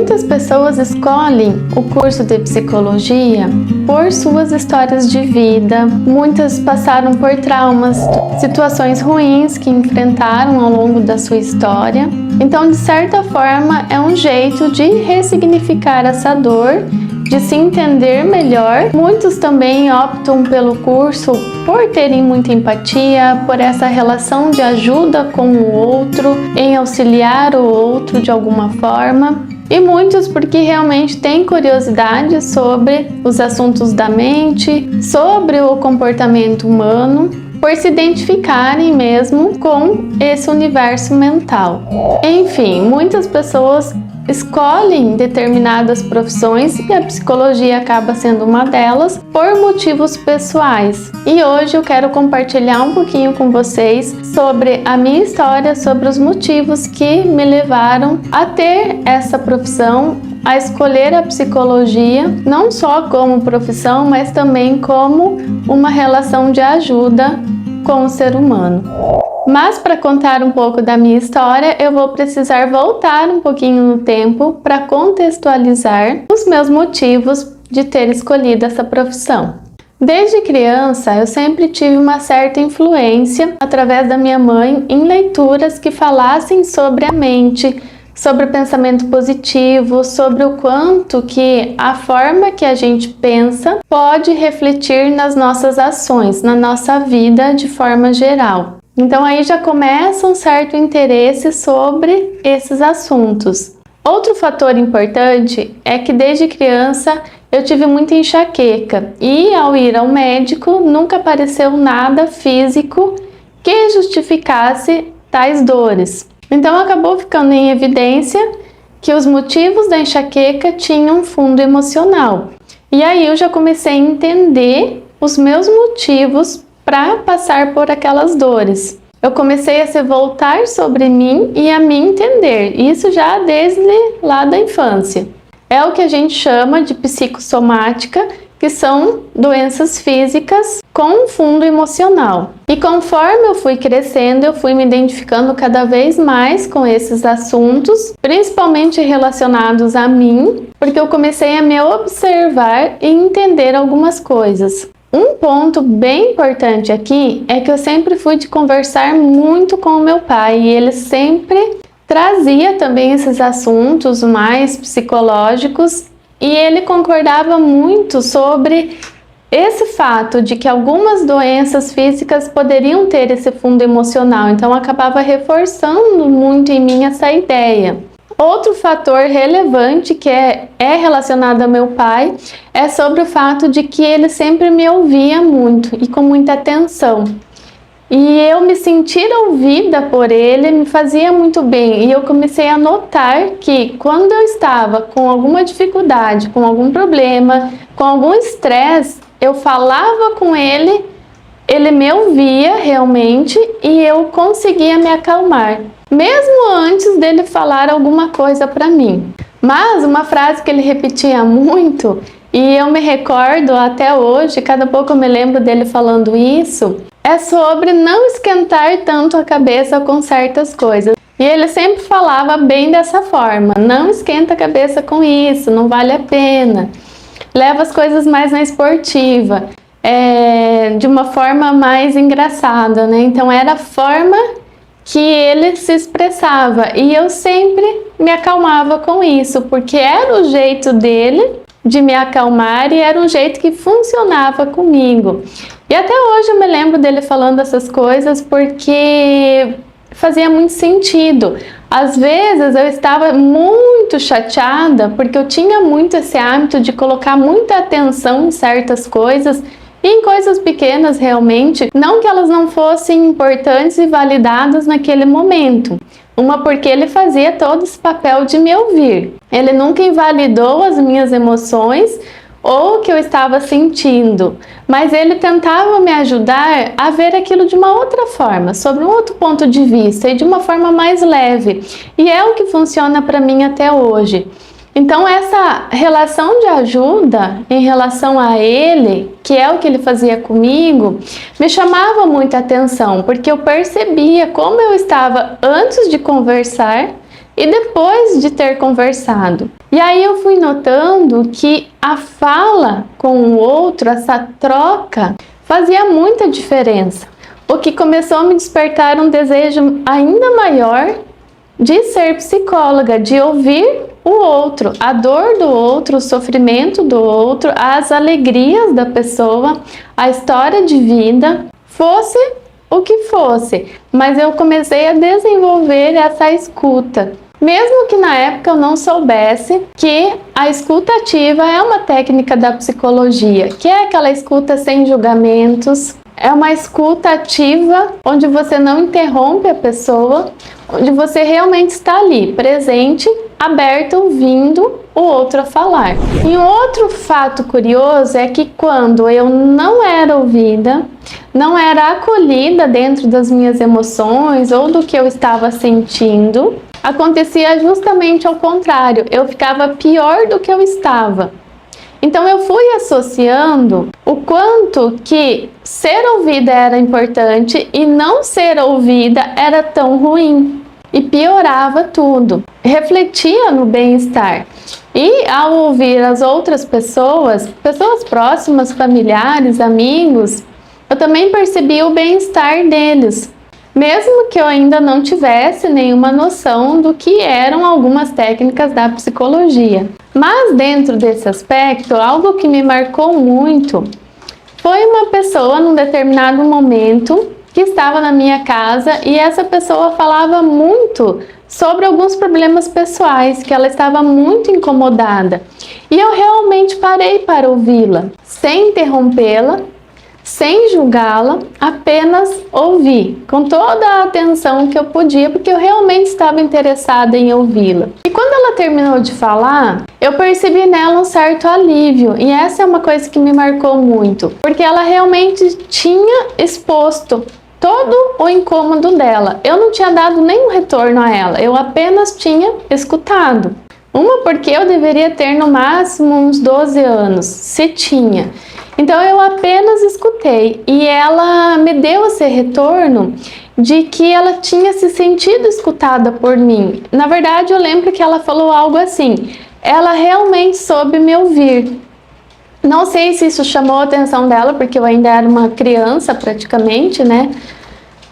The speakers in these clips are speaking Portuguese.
Muitas pessoas escolhem o curso de psicologia por suas histórias de vida. Muitas passaram por traumas, situações ruins que enfrentaram ao longo da sua história. Então, de certa forma, é um jeito de ressignificar essa dor, de se entender melhor. Muitos também optam pelo curso por terem muita empatia, por essa relação de ajuda com o outro, em auxiliar o outro de alguma forma. E muitos porque realmente têm curiosidade sobre os assuntos da mente, sobre o comportamento humano, por se identificarem mesmo com esse universo mental. Enfim, muitas pessoas escolhem determinadas profissões e a psicologia acaba sendo uma delas por motivos pessoais. E hoje eu quero compartilhar um pouquinho com vocês sobre a minha história, sobre os motivos que me levaram a ter essa profissão, a escolher a psicologia, não só como profissão, mas também como uma relação de ajuda com o ser humano. Mas para contar um pouco da minha história, eu vou precisar voltar um pouquinho no tempo para contextualizar os meus motivos de ter escolhido essa profissão. Desde criança, eu sempre tive uma certa influência através da minha mãe em leituras que falassem sobre a mente, sobre o pensamento positivo, sobre o quanto que a forma que a gente pensa pode refletir nas nossas ações, na nossa vida de forma geral. Então aí já começa um certo interesse sobre esses assuntos. Outro fator importante é que desde criança eu tive muita enxaqueca e ao ir ao médico nunca apareceu nada físico que justificasse tais dores. Então acabou ficando em evidência que os motivos da enxaqueca tinham um fundo emocional. E aí eu já comecei a entender os meus motivos para passar por aquelas dores. Eu comecei a se voltar sobre mim e a me entender, isso já desde lá da infância. É o que a gente chama de psicossomática, que são doenças físicas com um fundo emocional. E conforme eu fui crescendo, eu fui me identificando cada vez mais com esses assuntos, principalmente relacionados a mim, porque eu comecei a me observar e entender algumas coisas. Um ponto bem importante aqui é que eu sempre fui de conversar muito com o meu pai e ele sempre trazia também esses assuntos mais psicológicos e ele concordava muito sobre esse fato de que algumas doenças físicas poderiam ter esse fundo emocional, então acabava reforçando muito em mim essa ideia. Outro fator relevante que é relacionado ao meu pai é sobre o fato de que ele sempre me ouvia muito e com muita atenção. E eu me sentir ouvida por ele me fazia muito bem. E eu comecei a notar que quando eu estava com alguma dificuldade, com algum problema, com algum estresse, eu falava com ele, ele me ouvia realmente e eu conseguia me acalmar, mesmo antes dele falar alguma coisa para mim. Mas uma frase que ele repetia muito, e eu me recordo até hoje, cada pouco eu me lembro dele falando isso, é sobre não esquentar tanto a cabeça com certas coisas. E ele sempre falava bem dessa forma, não esquenta a cabeça com isso, não vale a pena. Leva as coisas mais na esportiva, de uma forma mais engraçada, né? Então era a forma que ele se expressava e eu sempre me acalmava com isso, porque era o jeito dele de me acalmar e era um jeito que funcionava comigo. E até hoje eu me lembro dele falando essas coisas porque fazia muito sentido. Às vezes eu estava muito chateada porque eu tinha muito esse hábito de colocar muita atenção em certas coisas, e em coisas pequenas realmente, não que elas não fossem importantes e validadas naquele momento. Uma porque ele fazia todo esse papel de me ouvir. Ele nunca invalidou as minhas emoções ou o que eu estava sentindo, mas ele tentava me ajudar a ver aquilo de uma outra forma, sobre um outro ponto de vista e de uma forma mais leve. E é o que funciona para mim até hoje. Então essa relação de ajuda em relação a ele, que é o que ele fazia comigo, me chamava muita atenção, porque eu percebia como eu estava antes de conversar e depois de ter conversado. E aí eu fui notando que a fala com o outro, essa troca, fazia muita diferença, o que começou a me despertar um desejo ainda maior de ser psicóloga, de ouvir o outro, a dor do outro, o sofrimento do outro, as alegrias da pessoa, a história de vida, fosse o que fosse. Mas eu comecei a desenvolver essa escuta. Mesmo que na época eu não soubesse que a escuta ativa é uma técnica da psicologia, que é aquela escuta sem julgamentos, é uma escuta ativa onde você não interrompe a pessoa, onde você realmente está ali, presente, aberto, ouvindo o outro a falar. E um outro fato curioso é que quando eu não era ouvida, não era acolhida dentro das minhas emoções ou do que eu estava sentindo, acontecia justamente ao contrário, eu ficava pior do que eu estava. Então eu fui associando o quanto que ser ouvida era importante e não ser ouvida era tão ruim e piorava tudo. Refletia no bem-estar. E ao ouvir as outras pessoas, pessoas próximas, familiares, amigos, eu também percebi o bem-estar deles. Mesmo que eu ainda não tivesse nenhuma noção do que eram algumas técnicas da psicologia. Mas dentro desse aspecto, algo que me marcou muito foi uma pessoa num determinado momento que estava na minha casa e essa pessoa falava muito sobre alguns problemas pessoais, que ela estava muito incomodada. E eu realmente parei para ouvi-la, sem interrompê-la, sem julgá-la, apenas ouvi, com toda a atenção que eu podia, porque eu realmente estava interessada em ouvi-la. E quando ela terminou de falar, eu percebi nela um certo alívio, e essa é uma coisa que me marcou muito, porque ela realmente tinha exposto todo o incômodo dela. Eu não tinha dado nenhum retorno a ela, eu apenas tinha escutado. Uma porque eu deveria ter no máximo uns 12 anos, se tinha. Então eu apenas escutei e ela me deu esse retorno de que ela tinha se sentido escutada por mim. Na verdade, eu lembro que ela falou algo assim: ela realmente soube me ouvir. Não sei se isso chamou a atenção dela, porque eu ainda era uma criança praticamente, né?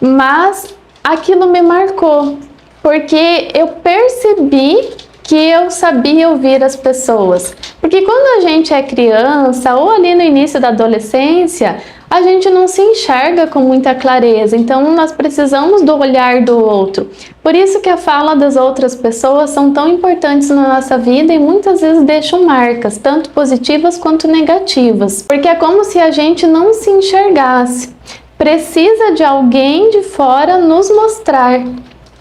Mas aquilo me marcou, porque eu percebi que eu sabia ouvir as pessoas. Porque quando a gente é criança ou ali no início da adolescência, a gente não se enxerga com muita clareza, então nós precisamos do olhar do outro. Por isso que a fala das outras pessoas são tão importantes na nossa vida e muitas vezes deixam marcas, tanto positivas quanto negativas. Porque é como se a gente não se enxergasse. Precisa de alguém de fora nos mostrar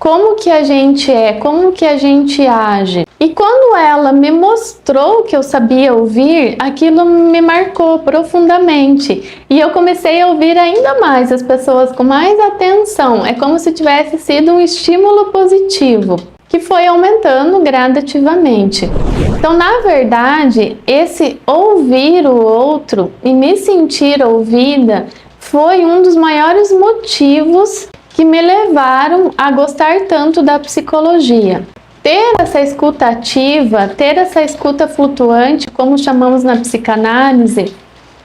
como que a gente é, como que a gente age. E quando ela me mostrou que eu sabia ouvir, aquilo me marcou profundamente. E eu comecei a ouvir ainda mais as pessoas com mais atenção. É como se tivesse sido um estímulo positivo, que foi aumentando gradativamente. Então, na verdade, esse ouvir o outro e me sentir ouvida foi um dos maiores motivos que me levaram a gostar tanto da psicologia. Ter essa escuta ativa, ter essa escuta flutuante, como chamamos na psicanálise,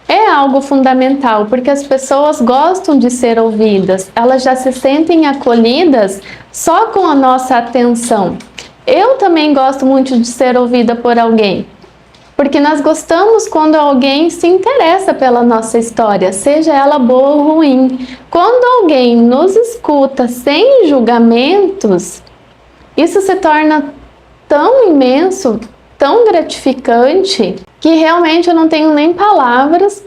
é algo fundamental, porque as pessoas gostam de ser ouvidas, elas já se sentem acolhidas só com a nossa atenção. Eu também gosto muito de ser ouvida por alguém, porque nós gostamos quando alguém se interessa pela nossa história, seja ela boa ou ruim. Quando alguém nos escuta sem julgamentos, isso se torna tão imenso, tão gratificante, que realmente eu não tenho nem palavras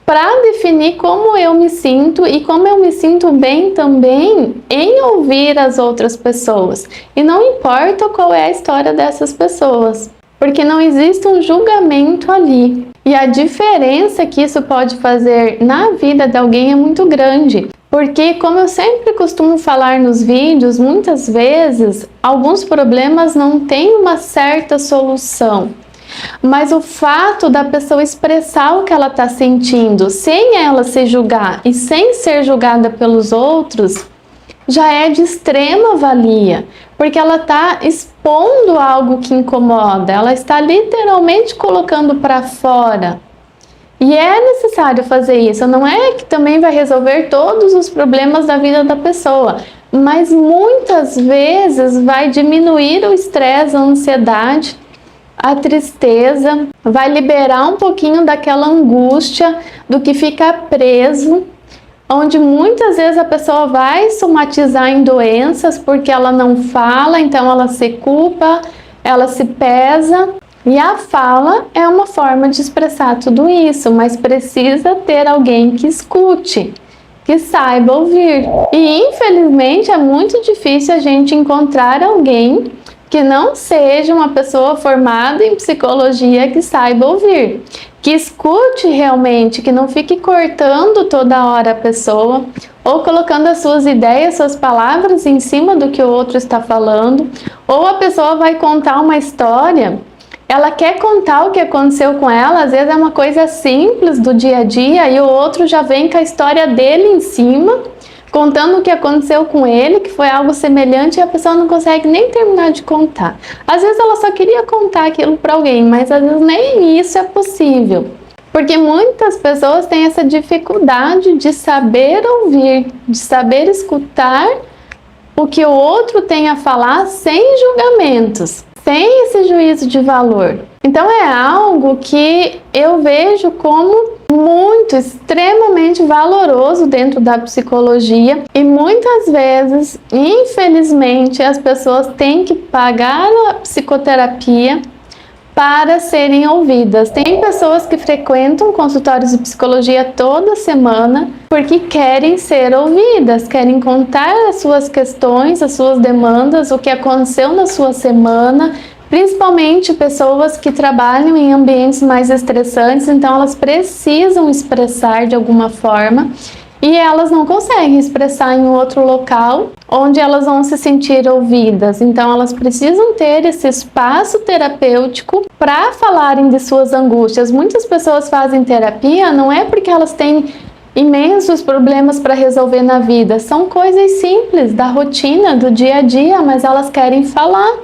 para definir como eu me sinto e como eu me sinto bem também em ouvir as outras pessoas. E não importa qual é a história dessas pessoas, porque não existe um julgamento ali. E a diferença que isso pode fazer na vida de alguém é muito grande. Porque, como eu sempre costumo falar nos vídeos, muitas vezes, alguns problemas não têm uma certa solução. Mas o fato da pessoa expressar o que ela está sentindo, sem ela se julgar e sem ser julgada pelos outros, já é de extrema valia. porque ela está expondo algo que incomoda, ela está literalmente colocando para fora. E é necessário fazer isso, não é que também vai resolver todos os problemas da vida da pessoa, mas muitas vezes vai diminuir o estresse, a ansiedade, a tristeza, vai liberar um pouquinho daquela angústia do que fica preso, onde muitas vezes a pessoa vai somatizar em doenças porque ela não fala, então ela se culpa, ela se pesa. E a fala é uma forma de expressar tudo isso, mas precisa ter alguém que escute, que saiba ouvir. E infelizmente é muito difícil a gente encontrar alguém que não seja uma pessoa formada em psicologia que saiba ouvir, que escute realmente, que não fique cortando toda hora a pessoa ou colocando as suas ideias, suas palavras em cima do que o outro está falando, ou a pessoa vai contar uma história. Ela quer contar o que aconteceu com ela, às vezes é uma coisa simples do dia a dia e o outro já vem com a história dele em cima, contando o que aconteceu com ele, que foi algo semelhante e a pessoa não consegue nem terminar de contar. Às vezes ela só queria contar aquilo para alguém, mas às vezes nem isso é possível. Porque muitas pessoas têm essa dificuldade de saber ouvir, de saber escutar o que o outro tem a falar sem julgamentos, sem esse juízo de valor. Então é algo que eu vejo como muito, extremamente valoroso dentro da psicologia e muitas vezes, infelizmente, as pessoas têm que pagar a psicoterapia para serem ouvidas. Tem pessoas que frequentam consultórios de psicologia toda semana porque querem ser ouvidas, querem contar as suas questões, as suas demandas, o que aconteceu na sua semana, principalmente pessoas que trabalham em ambientes mais estressantes, então elas precisam expressar de alguma forma e elas não conseguem expressar em outro local onde elas vão se sentir ouvidas. Então elas precisam ter esse espaço terapêutico para falarem de suas angústias. Muitas pessoas fazem terapia não é porque elas têm imensos problemas para resolver na vida, são coisas simples da rotina, do dia a dia, mas elas querem falar,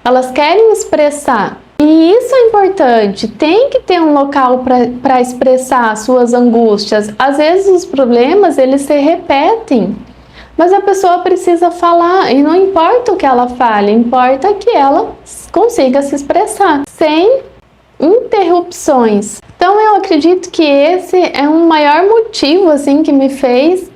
elas querem expressar. E isso é importante, tem que ter um local para expressar suas angústias. Às vezes os problemas, eles se repetem, mas a pessoa precisa falar, e não importa o que ela fale, importa que ela consiga se expressar, sem interrupções. Então eu acredito que esse é um maior motivo assim, que me fez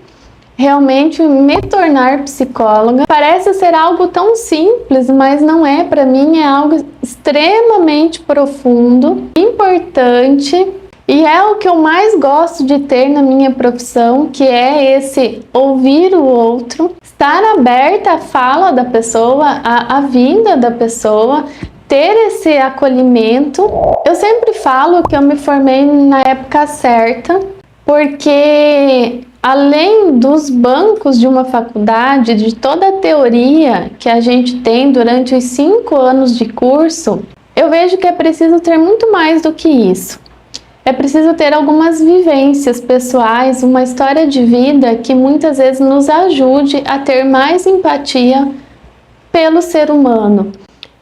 realmente me tornar psicóloga. Parece ser algo tão simples, mas não é. Para mim é algo extremamente profundo, importante, e é o que eu mais gosto de ter na minha profissão, que é esse ouvir o outro, estar aberta à fala da pessoa, à vida da pessoa, ter esse acolhimento. Eu sempre falo que eu me formei na época certa, porque além dos bancos de uma faculdade, de toda a teoria que a gente tem durante os 5 anos de curso, eu vejo que é preciso ter muito mais do que isso. É preciso ter algumas vivências pessoais, uma história de vida que muitas vezes nos ajude a ter mais empatia pelo ser humano.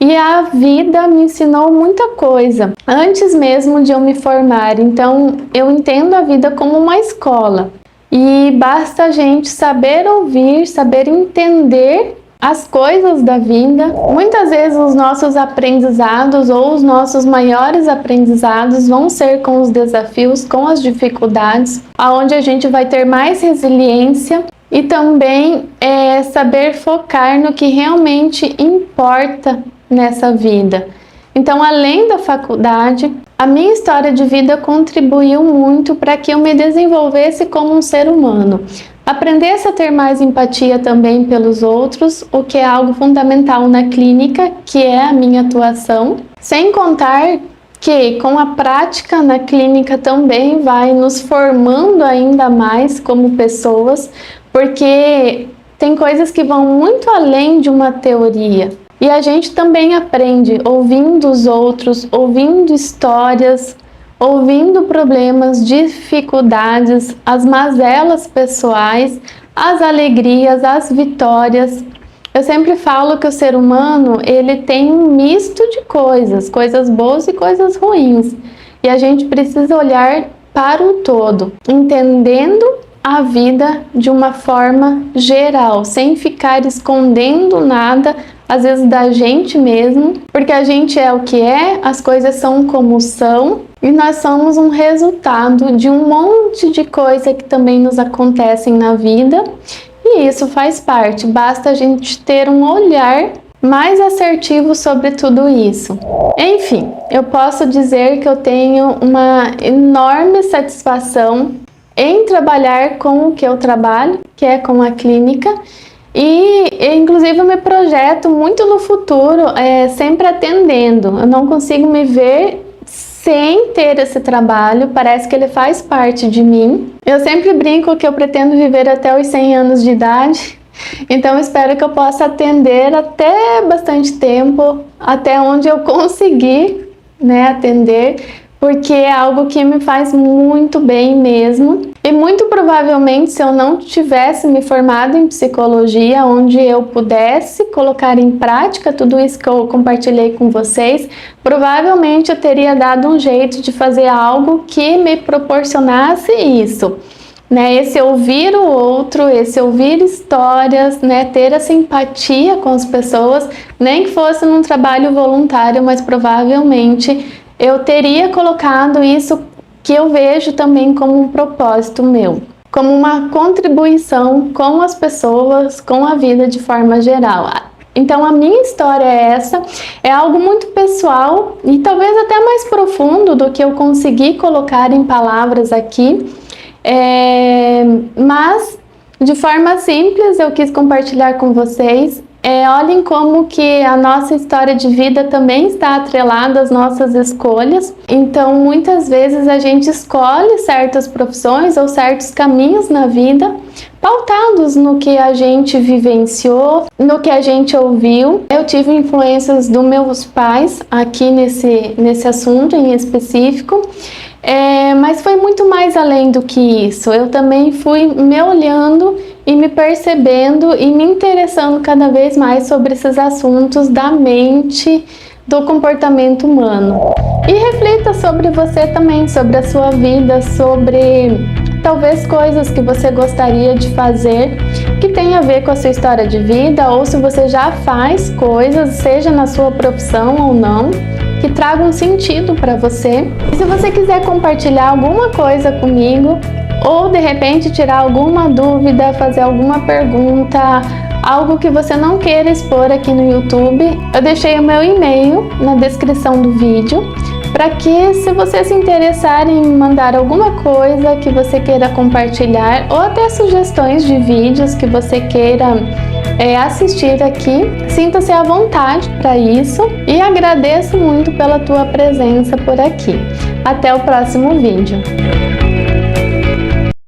E a vida me ensinou muita coisa, antes mesmo de eu me formar. Então, eu entendo a vida como uma escola. E basta a gente saber ouvir, saber entender as coisas da vida. Muitas vezes os nossos aprendizados ou os nossos maiores aprendizados vão ser com os desafios, com as dificuldades, aonde a gente vai ter mais resiliência e também saber focar no que realmente importa nessa vida. Então, além da faculdade, a minha história de vida contribuiu muito para que eu me desenvolvesse como um ser humano. Aprendesse a ter mais empatia também pelos outros, o que é algo fundamental na clínica, que é a minha atuação. Sem contar que com a prática na clínica também vai nos formando ainda mais como pessoas, porque tem coisas que vão muito além de uma teoria. E a gente também aprende ouvindo os outros, ouvindo histórias, ouvindo problemas, dificuldades, as mazelas pessoais, as alegrias, as vitórias, Eu sempre falo que o ser humano, ele tem um misto de coisas boas e coisas ruins. E a gente precisa olhar para o todo, entendendo a vida de uma forma geral, sem ficar escondendo nada, às vezes da gente mesmo, porque a gente é o que é, as coisas são como são, e nós somos um resultado de um monte de coisa que também nos acontecem na vida, e isso faz parte, basta a gente ter um olhar mais assertivo sobre tudo isso. Enfim, eu posso dizer que eu tenho uma enorme satisfação em trabalhar com o que eu trabalho, que é com a clínica, e inclusive eu me projeto muito no futuro, sempre atendendo. Eu não consigo me ver sem ter esse trabalho, parece que ele faz parte de mim. Eu sempre brinco que eu pretendo viver até os 100 anos de idade, então espero que eu possa atender até bastante tempo, até onde eu conseguir, né, atender, porque é algo que me faz muito bem mesmo. E muito provavelmente, se eu não tivesse me formado em psicologia, onde eu pudesse colocar em prática tudo isso que eu compartilhei com vocês, provavelmente eu teria dado um jeito de fazer algo que me proporcionasse isso, né? Esse ouvir o outro, esse ouvir histórias, né? Ter essa empatia com as pessoas, nem que fosse num trabalho voluntário, mas provavelmente eu teria colocado isso que eu vejo também como um propósito meu, como uma contribuição com as pessoas, com a vida de forma geral. Então a minha história é essa, é algo muito pessoal e talvez até mais profundo do que eu consegui colocar em palavras aqui, mas de forma simples eu quis compartilhar com vocês. Olhem como que a nossa história de vida também está atrelada às nossas escolhas. Então, muitas vezes a gente escolhe certas profissões ou certos caminhos na vida, pautados no que a gente vivenciou, no que a gente ouviu. Eu tive influências dos meus pais aqui nesse assunto em específico. Mas foi muito mais além do que isso. Eu também fui me olhando e me percebendo e me interessando cada vez mais sobre esses assuntos da mente, do comportamento humano. E reflita sobre você também, sobre a sua vida, sobre talvez coisas que você gostaria de fazer que tem a ver com a sua história de vida, ou se você já faz coisas, seja na sua profissão ou não, que tragam sentido para você. E se você quiser compartilhar alguma coisa comigo, ou de repente tirar alguma dúvida, fazer alguma pergunta, algo que você não queira expor aqui no YouTube, eu deixei o meu e-mail na descrição do vídeo, para que, se você se interessar em mandar alguma coisa que você queira compartilhar, ou até sugestões de vídeos que você queira assistir aqui, sinta-se à vontade para isso, e agradeço muito pela tua presença por aqui. Até o próximo vídeo.